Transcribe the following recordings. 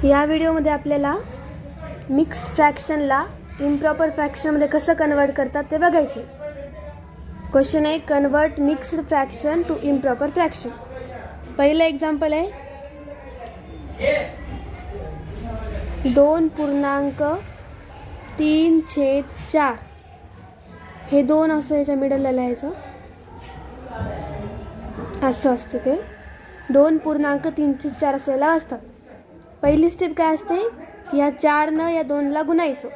या व्हिडिओमध्ये आपल्याला मिक्स्ड फ्रॅक्शनला इम्प्रॉपर फ्रॅक्शनमध्ये कसं कन्वर्ट करतात ते बघायचे. क्वेश्चन आहे, convert mixed fraction to improper fraction. पहिलं एक्झाम्पल आहे 2.3/4. हे 2 असं याच्या मिडलला लिहायचं, असं असतं ते 2.3/4 असायला असतात. पहिली स्टेप काय असते, या 4नं या 2ला गुणायचं,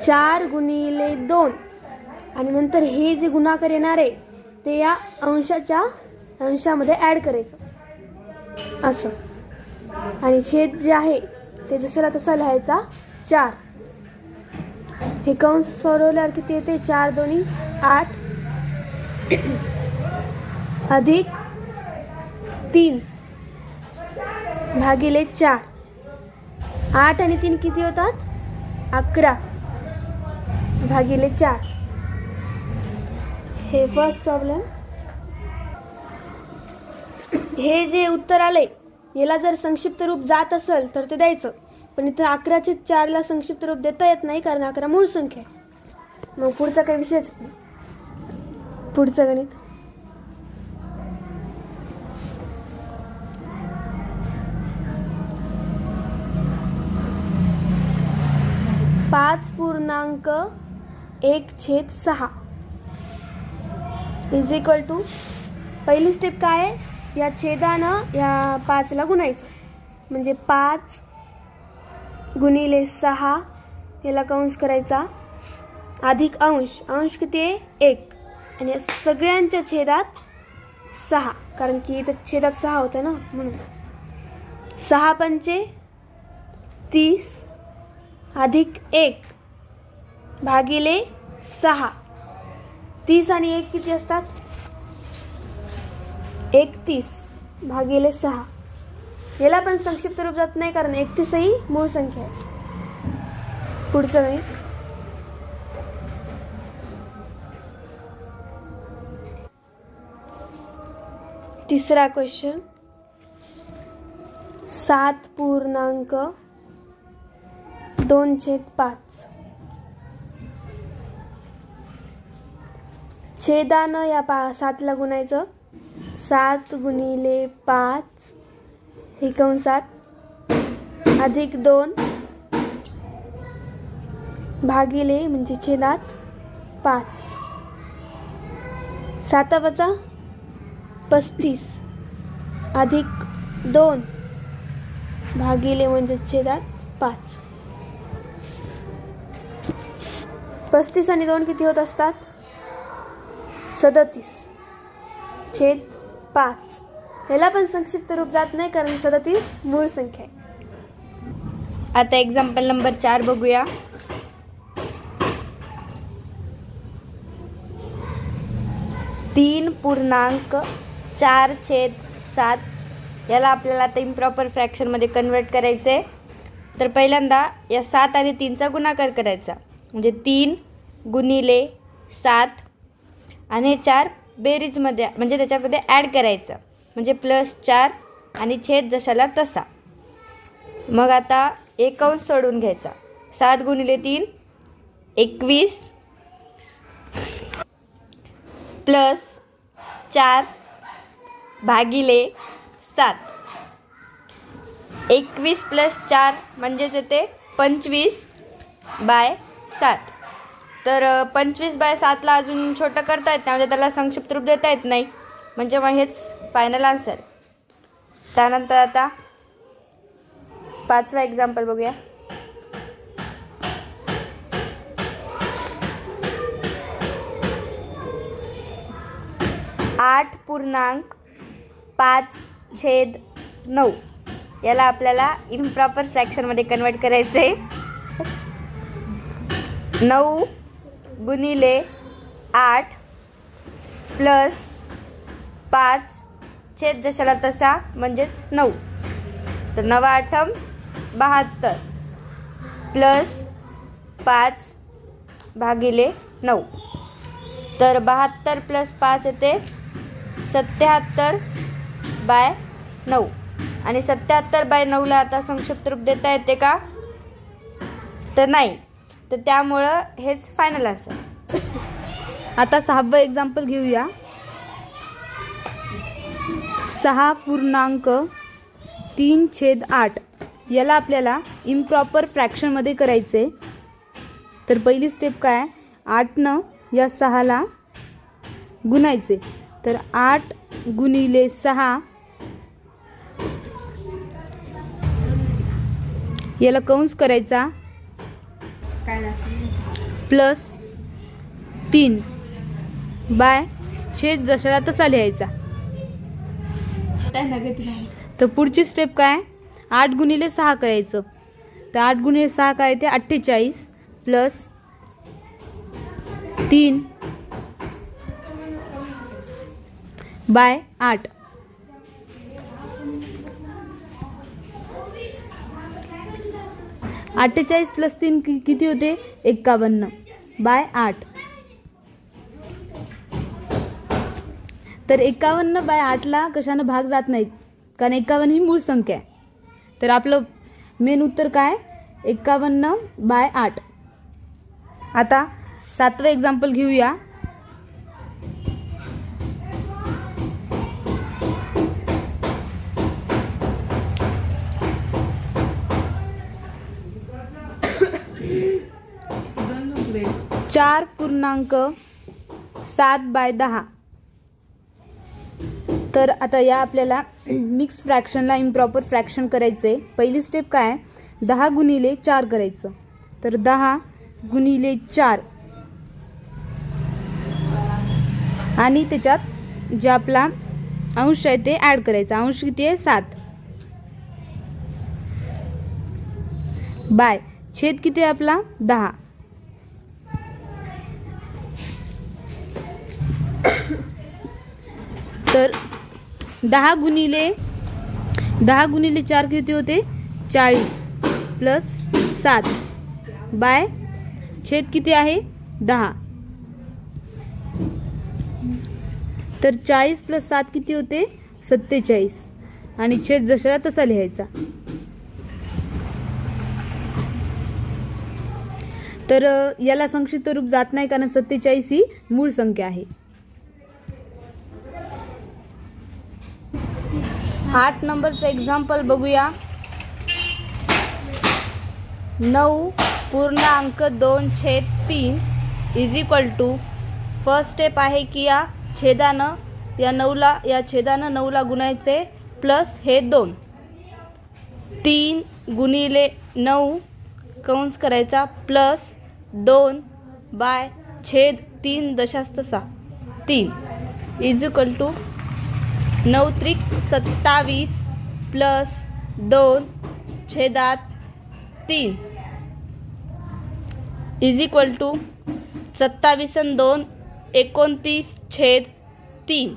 4 गुणिले 2, आणि नंतर हे जे गुणाकार येणार आहे ते या अंशामध्ये ॲड करायचं असं, आणि छेद जे आहे ते जसंला तसा लिहायचा 4. हे कंस सोडवल्यावर किती येते, 4 2 8 अधिक 3 भागिले 4. 8 आणि 3 किती होतात, 11 भागिले 4. हे फर्स्ट प्रॉब्लेम. हे जे उत्तर आले याला जर संक्षिप्त रूप जात असेल तर ते द्यायचं, पण इथं 11/4ला संक्षिप्त रूप देता येत नाही कारण 11 मूळ संख्या आहे. मग पुढचा काही विषयच नाही. पुढचं गणित 5.1/6 इज इक्वल टू. पहिली स्टेप काय आहे, या छेदानं या 5ला गुणायचं, म्हणजे 5 गुणिले 6 याला कंस करायचा, अधिक अंश किती आहे 1, आणि या सगळ्यांच्या छेदात 6, कारण की इथं छेदात 6 होतं ना, म्हणून 6 पंचे 30 अधिक 1 भागिले 6. 30 आणि 1 किती असतात, 31 भागिले 6. याला पण संक्षिप्त रूप जात नाही कारण 31 ही मूळ संख्या आहे. पुढचं गणित तिसरा क्वेश्चन 7.2/5. छेदानं या 7ला गुणायचं, 7 गुणिले 5 हे कंसात अधिक 2 भागिले म्हणजे छेदात 5. 7 35 अधिक 2 भागिले म्हणजे छेदात 5. 35 आणि 2 किती होत असतात, 37 छेद 5. ह्याला पण संक्षिप्त रूप जात नाही कारण 37 मूळ संख्या आहे. आता एक्झाम्पल नंबर 4 बघूया. (3.4/7) याला आपल्याला आता इम्प्रॉपर फ्रॅक्शनमध्ये कन्वर्ट करायचं आहे. तर पहिल्यांदा या 7 आणि 3चा गुणाकार करायचा, म्हणजे 3 गुणिले 7 आणि 4 बेरीजमध्ये म्हणजे त्याच्यामध्ये ॲड करायचं, म्हणजे +4 आणि छेद जशाला तसा. मग आता एक कंस सोडून घ्यायचा, 7 गुणिले 3 21 +4 भागिले 7. 21 + 4 म्हणजेच येते 25/7. तर 25/7ला अजून छोटं करता येत नाही, म्हणजे त्याला संक्षिप्त रूप देता येत नाही, म्हणजे मग हेच फायनल आन्सर. त्यानंतर आता 5वा एक्झाम्पल बघूया. 8.5/9 याला आपल्याला इम्प्रॉपर फ्रॅक्शनमध्ये कन्वर्ट करायचं आहे. 9 गुणिले 8 + 5 छेद जशाला तसा म्हणजेच 9. तर 9×8 = 72 +5 भागिले 9. तर 72 + 5 येते 77/9. आणि 77/9ला आता संक्षिप्त रूप देता येते का? तर नाही. तर त्यामुळं हेच फायनल आन्सर. आता 6वं एक्झाम्पल घेऊया. 6.3/8 याला आपल्याला इम्प्रॉपर फ्रॅक्शनमध्ये करायचे. तर पहिली स्टेप काय? 8नं या 6ला गुणायचे. तर 8 गुणिले 6 याला कंस करायचा प्लस 3 बाय छेद जशाला तसा लिहायचा. तर पुढची स्टेप काय? 8 गुणिले 6 करायचं. तर 8 गुणिले 6 काय ते 48 प्लस 3 बाय 8. अठ्ठेचाळीस प्लस 3 किती होते? 51 बाय 8. तर 51/8ला कशानं भाग जात नाहीत, कारण 51 ही मूळ संख्या आहे. तर आपलं मेन उत्तर काय? 51/8. आता 7वं एक्झाम्पल घेऊया. चार 4.7/10. तर आता या आपल्याला मिक्स फ्रॅक्शनला इम्प्रॉपर फ्रॅक्शन करायचे. पहिली स्टेप काय? 10 गुणिले 4 करायचं. तर 10 गुणिले 4 आणि त्याच्यात जे आपला अंश आहे ते ॲड करायचा. अंश किती आहे? 7 बाय छेद किती आहे आपला? 10. तर 10 गुणिले 4 किती होते? 40 प्लस 7 बाय छेद किती आहे? 10. तर 40 प्लस 7 किती होते? 47 आणि छेद जशाला तसा लिहायचा. तर याला संक्षिप्त रूप जात नाही, कारण 47 ही मूळ संख्या आहे. 8 नंबरचं एक्झाम्पल बघूया. 9.2/3 is equal to. First step आहे की या छेदानं या छेदानं 9ला गुणायचे प्लस हे 2. 3 गुणिले 9 कंस करायचा प्लस 2 बाय छेद 3 दशांश 3 इज इक्वल टू 9 त्रिक 27 प्लस 2 छेदात 3 इज इक्वल टू 27 आणि 2 29/3.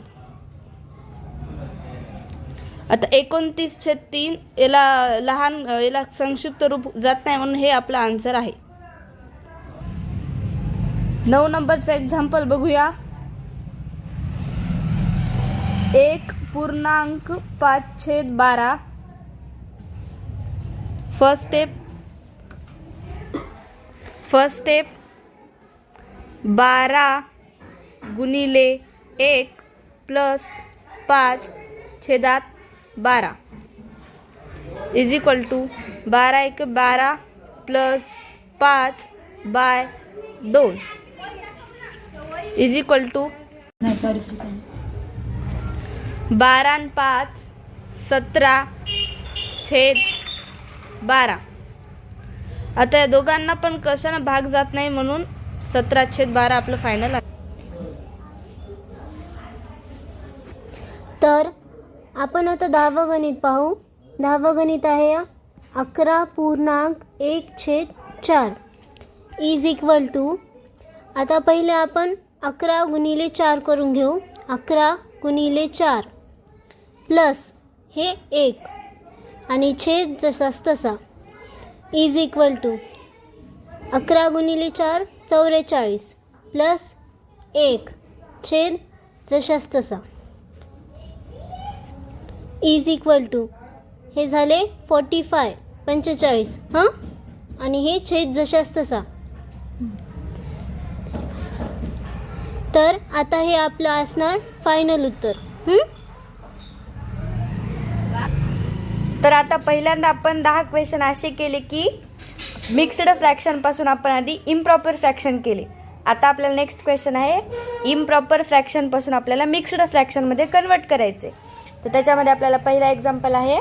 आता 29/3 याला संक्षिप्त रूप जात नाही, म्हणून हे आपलं आन्सर आहे. 9 नंबरचं एक्झाम्पल बघूया. 1.5/12. फर्स्ट स्टेप 12 गुणिले 1 प्लस 5 छेदात 12 is equal to 12 × 12 plus 5 by 2 is equal to 12 आणि 5 17/12. आता या दोघांना पण कशानं भाग जात नाही, म्हणून 17/12 आपलं फायनल आहे. तर आपण आता 10वं गणित पाहू. 10वं गणित आहे 11.1/4 इज इक्वल टू. आता पहिले आपण 11 गुणिले 4 करून घेऊ. 11 गुणिले 4 प्लस हे 1 आणि छेद जसाच तसा इज इक्वल टू 11 गुणिले 4 44 प्लस 1 छेद जशाच तसा इज इक्वल टू हे झाले 45 हां, आणि हे छेद जशास तसा. तर आता हे आपलं असणार फायनल उत्तर. तर आता पहिल्यांदा आपण 10 क्वेश्चन असे केले की मिक्स्ड फ्रॅक्शनपासून आपण आधी इम्प्रॉपर फ्रॅक्शन केले. आता आपल्याला नेक्स्ट क्वेश्चन आहे इम्प्रॉपर फ्रॅक्शनपासून आपल्याला मिक्स्ड फ्रॅक्शनमध्ये कन्वर्ट करायचे. तर त्याच्यामध्ये आपल्याला पहिला एक्झाम्पल आहे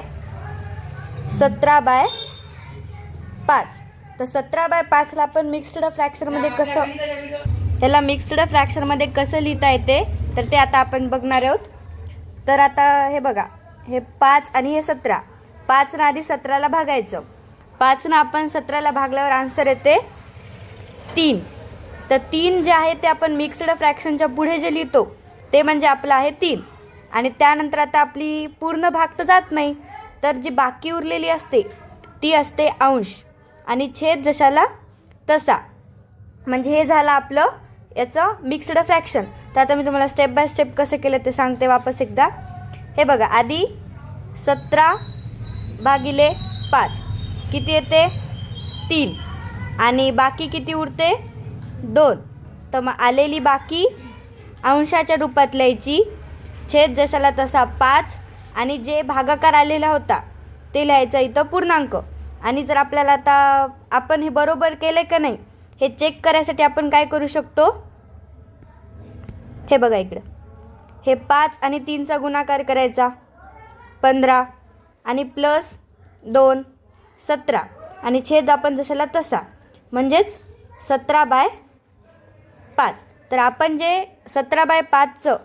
17/5. तर 17/5ला आपण मिक्स्ड फ्रॅक्शनमध्ये कसं लिहिता येते तर ते आता आपण बघणार आहोत. तर आता हे बघा, हे 5 आणि हे 17. 5 आधी 17ला भागायचं. 5 आपण 17ला भागल्यावर आन्सर येते 3. तर 3 जे आहे ते आपण मिक्स्ड फ्रॅक्शनच्या पुढे जे लिहितो ते म्हणजे आपलं आहे 3. आणि त्यानंतर आता आपली पूर्ण भाग तर जात नाही, तर जी बाकी उरलेली असते ती असते अंश आणि छेद जशाला तसा. म्हणजे हे झालं आपलं याचं मिक्स्ड फ्रॅक्शन. तर आता मी तुम्हाला स्टेप बाय स्टेप कसं केलं ते सांगते वापस एकदा. हे बघा, आधी 17/5 किती येते 3 आणि बाकी किती उरते 2. तर मग आलेली बाकी अंशाच्या रूपात लिहायची, छेद जशाला तसा 5 आणि जे भागाकार आलेला होता ते लिहायचं इथं पूर्णांक. आणि जर आपल्याला आता आपण हे बरोबर केलं का नाही हे चेक करायसाठी आपण काय करू शकतो, हे बघा इकडं, हे 5 आणि 3चा गुणाकार करायचा 15 आणि +2 17 आणि छेद आपण जशाला तसा म्हणजेच 17/5. तर आपण जे 17/5चं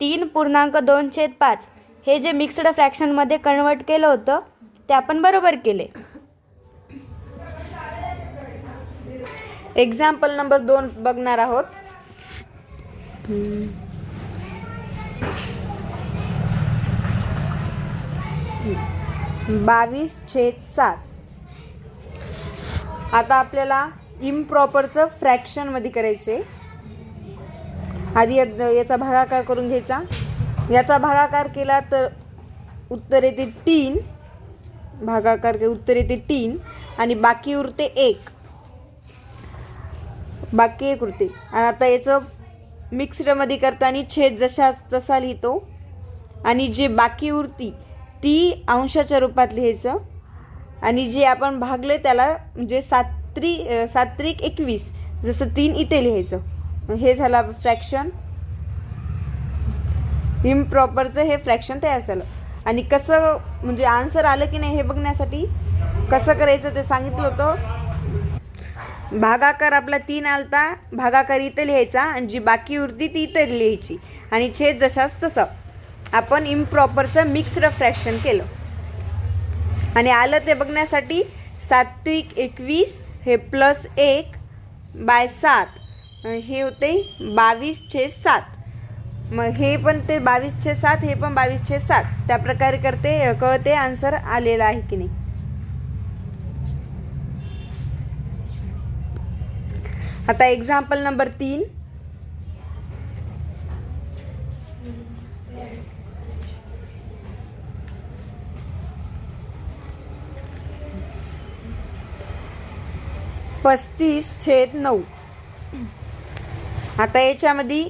3.2/5 हे जे मिक्स्ड फ्रॅक्शनमध्ये कन्वर्ट केलं होतं ते आपण बरोबर केले. एक्झाम्पल नंबर 2 बघणार आहोत. 22/7. आता आपल्याला इम्प्रॉपरचं फ्रॅक्शनमध्ये करायचे. आधी याचा भागाकार करून घ्यायचा. याचा भागाकार केला तर उत्तर येते 3. भागाकार के उत्तर येते 3 आणि बाकी उरते 1. बाकी 1 उरते. आणि आता याचं मिक्स्डमध्ये करताना छेद जशा तसा लिहितो आणि जे बाकी उरती ती अंशाच्या रूपात लिहायचं आणि जे आपण भागले त्याला म्हणजे 7×21 जसं 3 इथे लिहायचं. हे झालं फ्रॅक्शन. इम्प्रॉपरचं हे फ्रॅक्शन तयार झालं. आणि कसं म्हणजे आन्सर आलं की नाही हे बघण्यासाठी कसं करायचं ते सांगितलं होतं. भागाकार आपला 3 आलता, भागाकार इथं लिहायचा आणि जी बाकी उरती ती इथं लिहायची आणि छेद जशाच तसं आपण इम्प्रॉपरचं मिक्स्ड फ्रॅक्शन केलं. आणि आलं ते बघण्यासाठी 7×21 हे +1/7 हे होते 22/7. मग हे पण ते 22/7 हे पण 22/7 त्या प्रकारे कळते आन्सर आलेला आहे की नाही. आता एक्झाम्पल नंबर 3. (35/9). आता याच्यामध्ये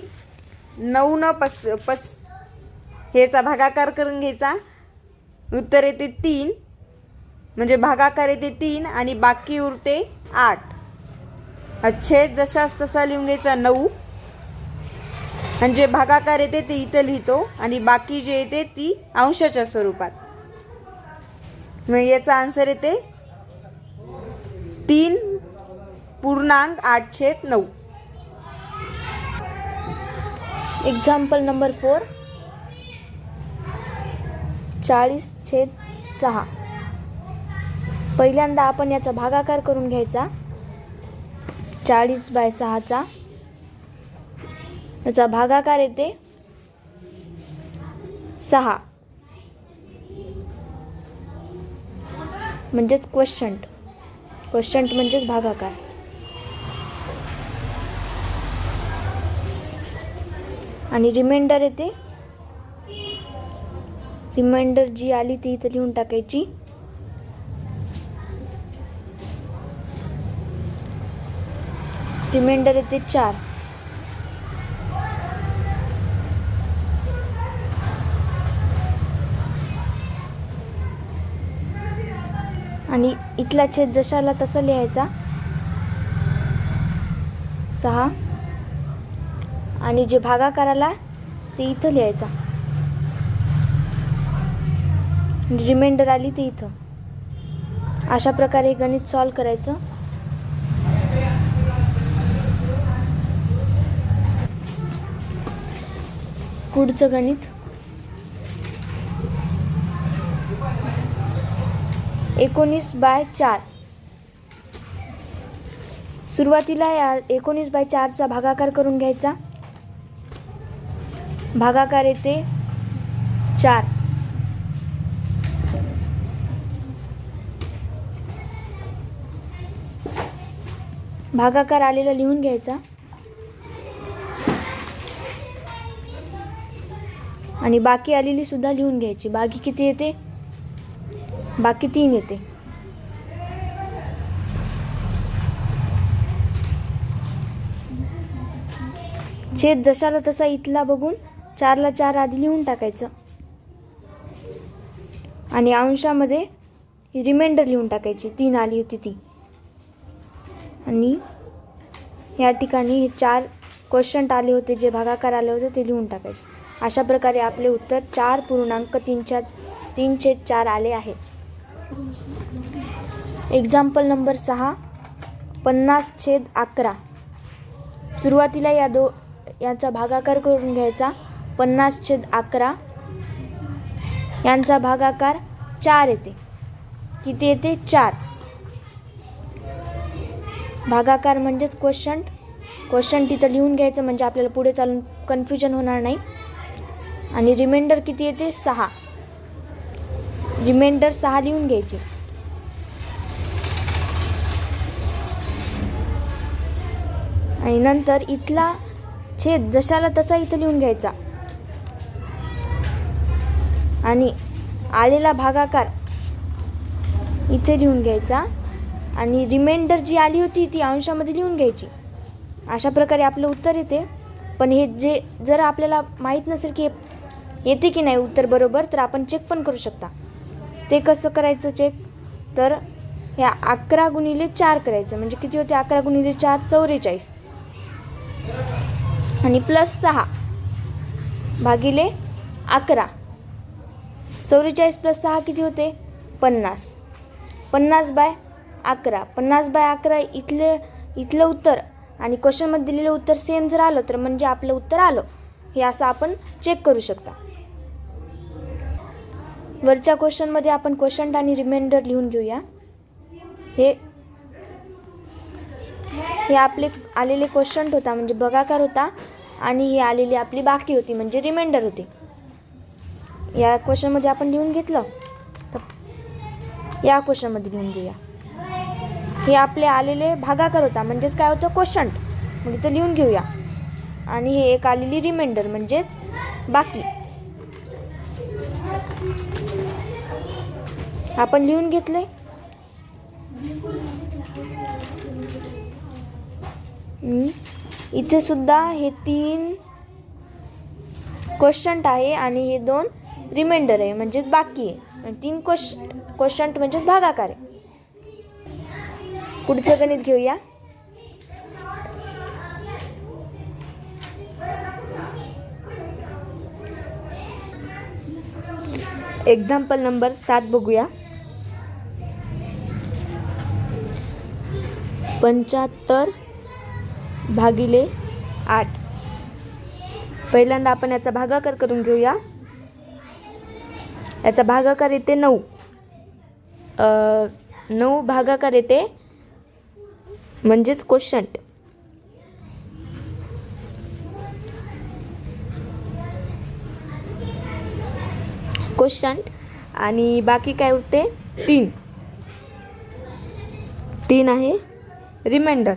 9 न ह्याचा भागाकार करून घ्यायचा. उत्तर येते 3 म्हणजे भागाकार येते 3 आणि बाकी उरते 8. छेद जशाच तसा लिहून घ्यायचा 9 आणि जे भागाकार येते ते इथं लिहितो आणि बाकी जे येते ती अंशाच्या स्वरूपात. मग याचा आन्सर येते 3.8/9. Example number 4 40/6. पहिल्यांदा आपण याचा भागाकार करून घ्यायचा 40/6चा. याचा भागाकार येते 6 म्हणजेच क्वोशंट म्हणजेच भागाकार. आणि रिमाइंडर येते, रिमाइंडर जी आली ती इथं लिहून टाकायची रिमाइंडर येते 4. आणि इथला छेद जशाला तसा लिहायचा 6. आणि जे भागाकाराला ते इथं लिहायचा. रिमाइंडर आली ते इथं. अशा प्रकारे हे गणित सॉल्व करायचं. पुढचं गणित 19/4. सुरुवातीला या 19/4चा भागाकार करून घ्यायचा. भागाकार येते 4. भागाकार आलेला लिहून घ्यायचा. आणि बाकी आलेली सुद्धा लिहून घ्यायची. बाकी किती येते? बाकी 3 येते. छेद जशाला तसा इथला बघून 4ला 4 आधी लिहून टाकायचं. आणि अंशामध्ये रिमाइंडर लिहून टाकायची. 3 आली होती ती. आणि या ठिकाणी हे 4 क्वेश्चन आले होते, जे भागाकार आले होते ते लिहून टाकायचे. अशा प्रकारे आपले उत्तर 4.3 आले आहे. Example number 6, 50/11. सुरुवातीला याचा भागाकार करून घ्यायचा. 50/11 यांचा भागाकार 4 येते. किती येते? 4. भागाकार म्हणजेच क्वेश्चन तिथं लिहून घ्यायचं, म्हणजे आपल्याला पुढे चालून कन्फ्युजन होणार नाही. आणि रिमाइंडर किती येते? 6. रिमाइंडर 6 लिहून घ्यायचे. आणि नंतर इथला छेद जशाला तसा इथं लिहून घ्यायचा. आणि आलेला भागाकार इथे लिहून घ्यायचा. आणि रिमाइंडर जी आली होती ती अंशामध्ये लिहून घ्यायची. अशा प्रकारे आपलं उत्तर येते. पण हे जर आपल्याला माहीत नसेल की येते की नाही उत्तर बरोबर, तर आपण चेक पण करू शकता. ते कसं करायचं चेक? तर ह्या 11x4 करायचं. म्हणजे किती होते? 11x4 44. आणि +6 भागिले 11. 44 + 6 किती होते? 50. 50/11. 50/11 इथलं उत्तर आणि क्वेश्चनमध्ये दिलेलं उत्तर सेम जर आलं तर म्हणजे आपलं उत्तर आलं. हे असं आपण चेक करू शकता. वरच्या क्वेश्चनमध्ये आपण क्वेश्चन आणि रिमाइंडर लिहून घेऊया. हे आपले आलेले क्वेश्चन होता, म्हणजे भागाकार होता. आणि ही आलेली आपली बाकी होती, म्हणजे रिमाइंडर होती. या क्वेश्चनमध्ये आपण लिहून घेतलं, तर या क्वेश्चनमध्ये लिहून घेऊया. हे आपले आलेले भागाकार होता, म्हणजेच काय होतं? क्वेश्चन. मग इथं लिहून घेऊया. आणि हे एक आलेली रिमाइंडर, म्हणजेच बाकी. आपण लिहून घेतले. इथे सुद्धा हे 3 क्वेश्चन आहे आणि हे 2 रिमाइंडर आहे, म्हणजेच बाकी आहे. 3 क्वेश्चन म्हणजेच भागाकार आहे. पुढचं गणित घेऊया. एक्झाम्पल नंबर 7 बघूया. 75/8. पहिल्यांदा आपण याचा भागाकार करून घेऊया. याचा भागाकार येते 9. 9 भागाकार येते, म्हणजेच क्वेश्चन. आणि बाकी काय उरते? 3 आहे रिमाइंडर.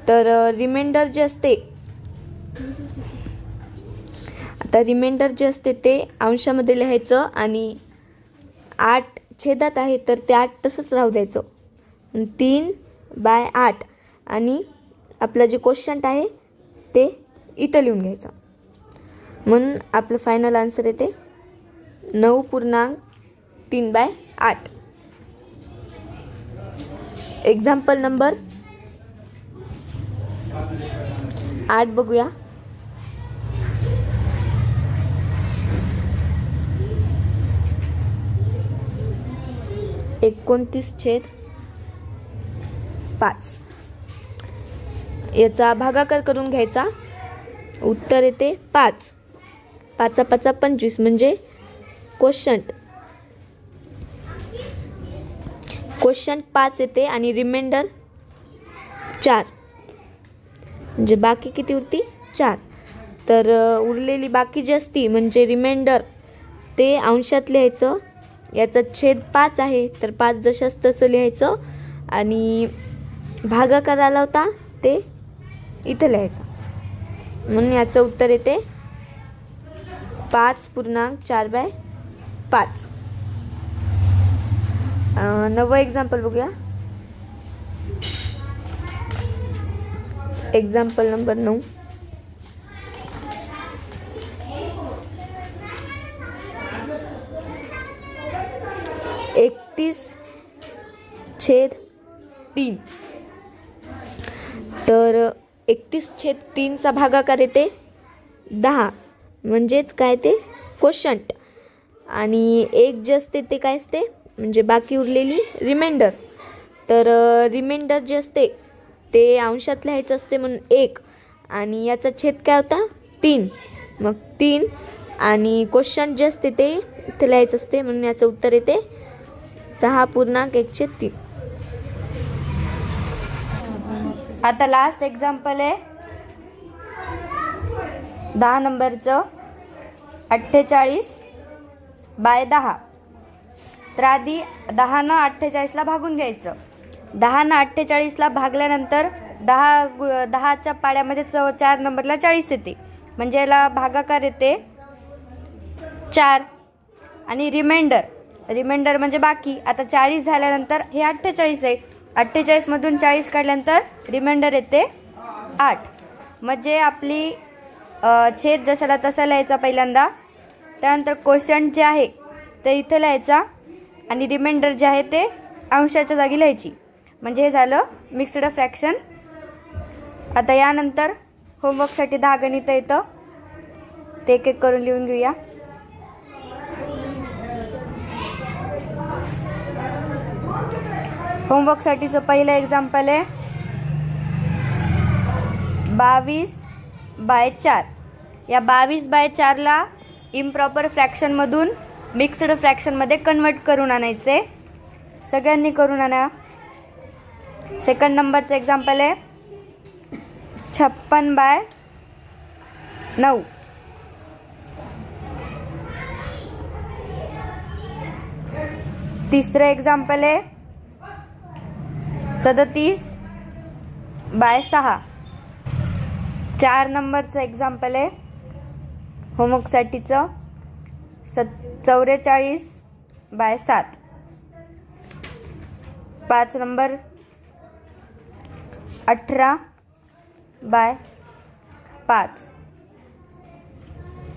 तर रिमाइंडर जे असते, आता रिमाइंडर जे असते ते अंशामध्ये लिहायचं. आणि 8 छेदात आहे तर ते 8 तसंच राहू द्यायचं. 3/8 आणि आपलं जे क्वेश्चन आहे ते इथं लिहून घ्यायचं. म्हणून आपलं फायनल आन्सर येते 9.3/8. एक्झाम्पल नंबर 8 बघूया. (29/5) याचा भागाकार करून घ्यायचा. उत्तर येते 5. 5 × 5 = 25 म्हणजे क्वोशंट 5 येते आणि रिमाइंडर 4 म्हणजे बाकी किती उरती 4. तर उरलेली बाकी जी असती म्हणजे रिमाइंडर ते अंशात लिहायचं. याचा छेद 5 आहे तर 5 जशास तसं लिहायचं आणि भागाकार आला होता ते इथं लिहायचं. म्हणून याचं उत्तर येते 5.4/5. 9वं एक्झाम्पल बघूया. Example number 9. (31/3) तर 31/3 भागाकार येते 10 म्हणजेच काय ते क्वोशंट आणि 1 जे असते ते काय असते म्हणजे बाकी उरलेली रिमाइंडर. तर रिमाइंडर जे असते ते अंशात लिहायचं असते म्हणून 1 आणि याचा छेद काय होता 3 मग 3 आणि क्वोशंट जे असते ते इथे लिहायचं असते म्हणून याचं उत्तर येते 10.1/3. आता लास्ट एक्झाम्पल आहे 10 नंबरचं 48/10. तर आधी 10नं 48ला भागून घ्यायचं. 10नं 48ला भागल्यानंतर 10च्या पाड्यामध्ये 4 नंबरला 40 येते म्हणजे याला भागाकार येते 4 आणि रिमाइंडर म्हणजे बाकी. आता 40 झाल्यानंतर हे 48 आहे. 48मधून 40 काढल्यानंतर रिमाइंडर येते 8. म्हणजे आपली छेद जशाला तसा लिहायचा पहिल्यांदा. त्यानंतर क्वोशंट जे आहे ते इथे लिहायचा आणि रिमाइंडर जे आहे ते अंशाच्या जागी लिहायची. म्हणजे हे झालं मिक्स्ड फ्रॅक्शन. आता यानंतर होमवर्कसाठी 10 गणितं येतं ते एक एक करून लिहून घेऊया. होमवर्कसाठीचं पहिलं एक्झाम्पल आहे 22/4. या 22/4ला इम्प्रॉपर फ्रॅक्शनमधून मिक्स्ड फ्रॅक्शनमध्ये कन्वर्ट करून आणायचे. सगळ्यांनी करून आणा. सेकंड नंबरचं एक्झाम्पल आहे 56/9. तिसरं एक्झाम्पल आहे 37/6. 4 नंबरचं एक्झाम्पल आहे होमवर्कसाठीचं 44/7. 5 नंबर 18/5.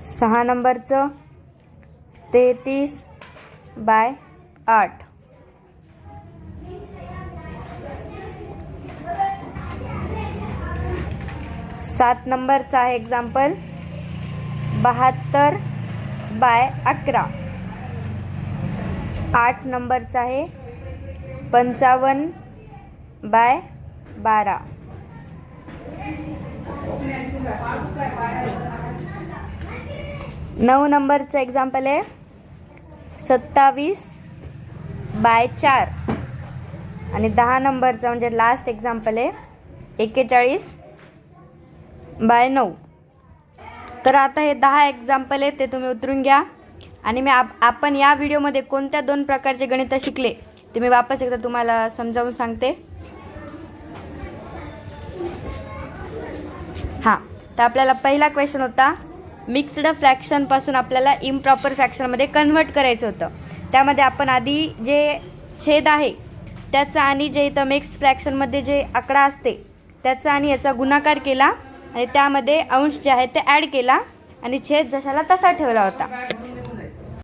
6 नंबरचं 33/8. 7 नंबरचा आहे एक्झाम्पल 72/11. 8 नंबरचा आहे 55/12. 9 नंबरचं एक्झाम्पल आहे 27/4 आणि 10 नंबरचं म्हणजे लास्ट एक्झाम्पल आहे 41/9. तर आता हे 10 एक्झाम्पल आहेत ते तुम्ही उतरून घ्या आणि आपण या व्हिडिओमध्ये कोणत्या 2 प्रकारचे गणितं शिकले ते मी वापस एकदा तुम्हाला समजावून सांगते. हां, तर आपल्याला पहिला क्वेश्चन होता मिक्स्ड फ्रॅक्शनपासून आपल्याला इम्प्रॉपर फ्रॅक्शनमध्ये कन्वर्ट करायचं होतं. त्यामध्ये आपण आधी जे छेद आहे त्याचा आणि जे इथं मिक्स फ्रॅक्शनमध्ये जे आकडा असते त्याचा आणि याचा गुणाकार केला आणि त्यामध्ये अंश जे आहे ते ॲड केला आणि छेद जशाला तसा ठेवला होता.